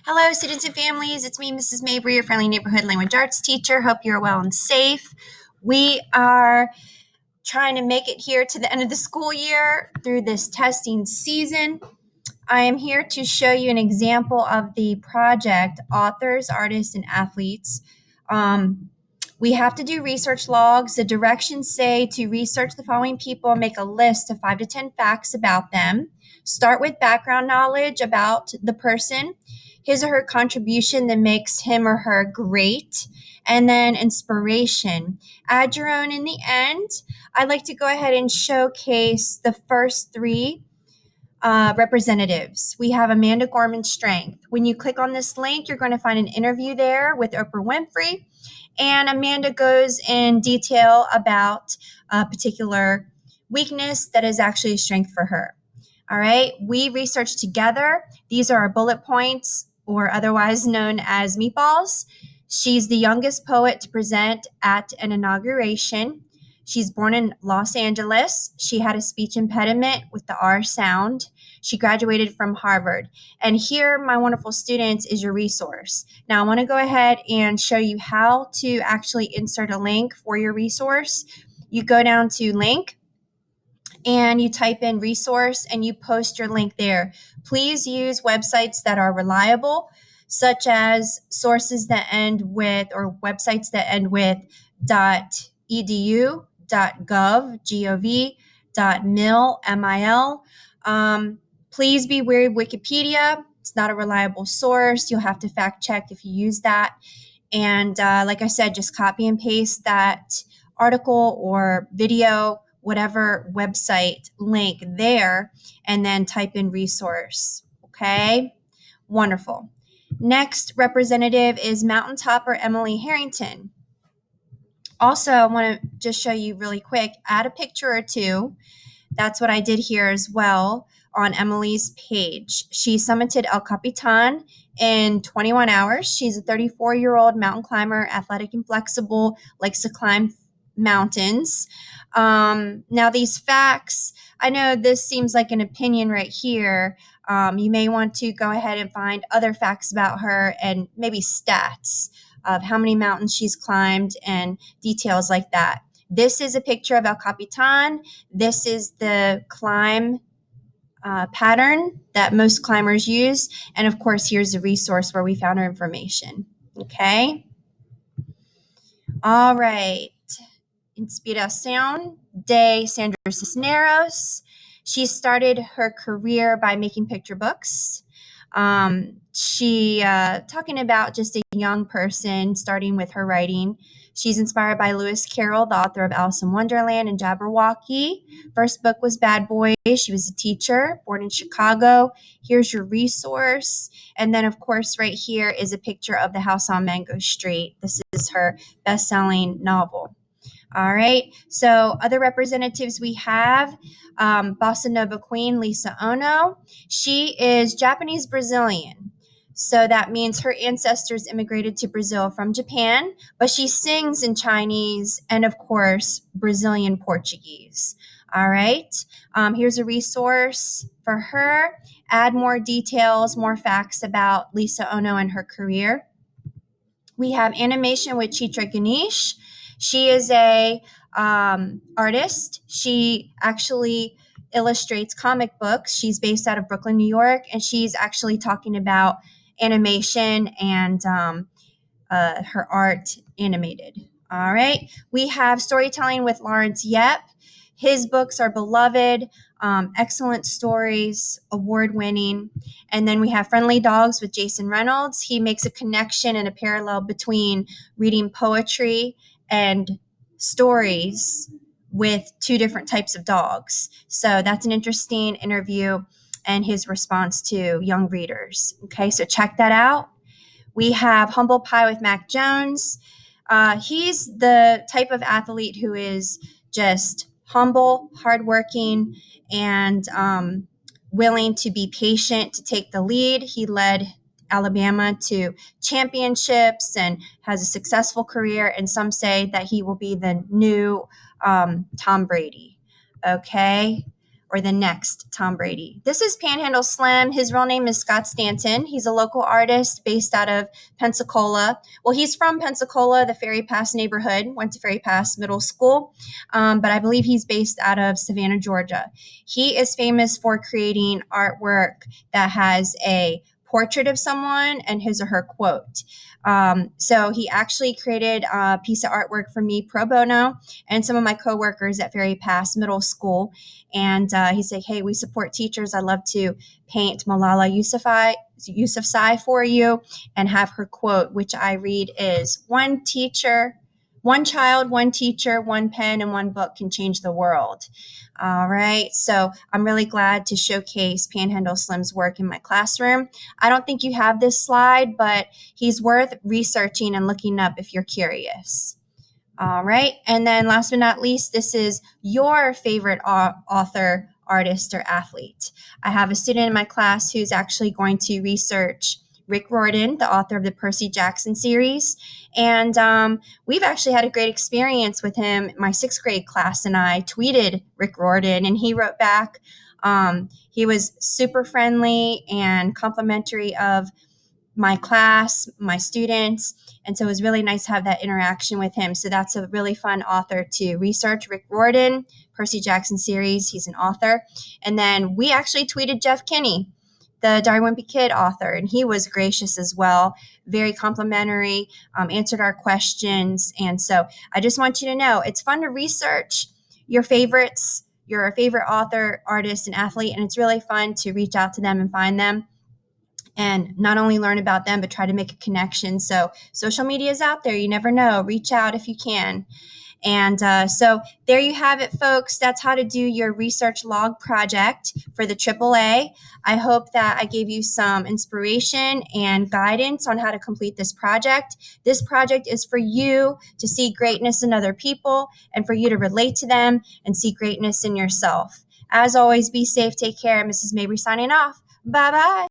Hello, students and families. It's me, Mrs. Mabry, your friendly neighborhood language arts teacher. Hope you're well and safe. We are trying to make it here to the end of the school year through this testing season. I am here to show you an example of the project, Authors, Artists, and Athletes. We have to do research logs. The directions say to research the following people and make a list of 5 to 10 facts about them. Start with background knowledge about the person, his or her contribution that makes him or her great, and then inspiration. Add your own in the end. I'd like to go ahead and showcase the first 3 representatives. We have Amanda Gorman Strength. When you click on this link, you're going to find an interview there with Oprah Winfrey. And Amanda goes in detail about a particular weakness that is actually a strength for her. All right. We researched together. These are our bullet points, or otherwise known as meatballs. She's the youngest poet to present at an inauguration. She's born in Los Angeles. She had a speech impediment with the R sound. She graduated from Harvard. And here, my wonderful students, is your resource. Now, I want to go ahead and show you how to actually insert a link for your resource. You go down to link and you type in resource and you post your link there. Please use websites that are reliable, such as sources that end with, or websites that end with .edu, .gov, G-O-V, .mil, M-I-L. Please be wary of Wikipedia. It's not a reliable source. You'll have to fact check if you use that. And like I said, just copy and paste that article or video, whatever website link there, and then type in resource. Okay, wonderful. Next representative is Mountaintopper Emily Harrington. Also, I want to just show you really quick, add a picture or two. That's what I did here as well on Emily's page. She summited El Capitan in 21 hours. She's a 34-year-old mountain climber, athletic and flexible, likes to climb mountains. Now, these facts, I know this seems like an opinion right here. You may want to go ahead and find other facts about her and maybe stats of how many mountains she's climbed and details like that. This is a picture of El Capitan. This is the climb pattern that most climbers use. And of course, here's the resource where we found her information. Okay. All right. Inspiración de Sandra Cisneros. She started her career by making picture books. She talking about just a young person starting with her writing. She's inspired by Lewis Carroll, the author of Alice in Wonderland and Jabberwocky. First book was Bad Boys. She was a teacher, born in Chicago. Here's your resource. And then, of course, right here is a picture of the house on Mango Street. This is her best-selling novel. All right. So other representatives we have, Bossa Nova Queen Lisa Ono. She is Japanese Brazilian. So that means her ancestors immigrated to Brazil from Japan, but she sings in Chinese and, of course, Brazilian Portuguese. All right. Here's a resource for her. Add more details, more facts about Lisa Ono and her career. We have animation with Chitra Ganesh. She is a artist. She actually illustrates comic books. She's based out of Brooklyn, New York, and she's actually talking about animation and her art animated. All right. We have storytelling with Lawrence Yep. His books are beloved, excellent stories, award-winning. And then we have Friendly Dogs with Jason Reynolds. He makes a connection and a parallel between reading poetry and stories with 2 different types of dogs. So that's an interesting interview and his response to young readers. Okay, so check that out. We have Humble Pie with Mac Jones. He's the type of athlete who is just humble, hardworking, and willing to be patient to take the lead. He led Alabama to championships and has a successful career. And some say that he will be the new Tom Brady, okay, or the next Tom Brady? This is Panhandle Slim. His real name is Scott Stanton. He's a local artist based out of Pensacola. Well, he's from Pensacola, the Ferry Pass neighborhood, went to Ferry Pass Middle School, but I believe he's based out of Savannah, Georgia. He is famous for creating artwork that has a portrait of someone and his or her quote. So he actually created a piece of artwork for me pro bono and some of my coworkers at Ferry Pass Middle School. And he's like, hey, we support teachers. I'd love to paint Malala Yousafzai for you and have her quote, which I read is, one child, one teacher, one pen, and one book can change the world. All right. So I'm really glad to showcase Panhandle Slim's work in my classroom. I don't think you have this slide, but he's worth researching and looking up if you're curious. All right. And then last but not least, this is your favorite author, artist, or athlete. I have a student in my class who's actually going to research Rick Riordan, the author of the Percy Jackson series. And we've actually had a great experience with him. My 6th grade class and I tweeted Rick Riordan, and he wrote back. He was super friendly and complimentary of my class, my students. And so it was really nice to have that interaction with him. So that's a really fun author to research. Rick Riordan, Percy Jackson series, he's an author. And then we actually tweeted Jeff Kinney, the Darwin Wimpy Kid author, and he was gracious as well, very complimentary, answered our questions. And so I just want you to know it's fun to research your favorites, your favorite author, artist, and athlete, and it's really fun to reach out to them and find them and not only learn about them, but try to make a connection. So social media is out there. You never know. Reach out if you can. And so there you have it, folks. That's how to do your research log project for the AAA. I hope that I gave you some inspiration and guidance on how to complete this project. This project is for you to see greatness in other people and for you to relate to them and see greatness in yourself. As always, be safe, take care. Mrs. Mabry signing off. Bye-bye.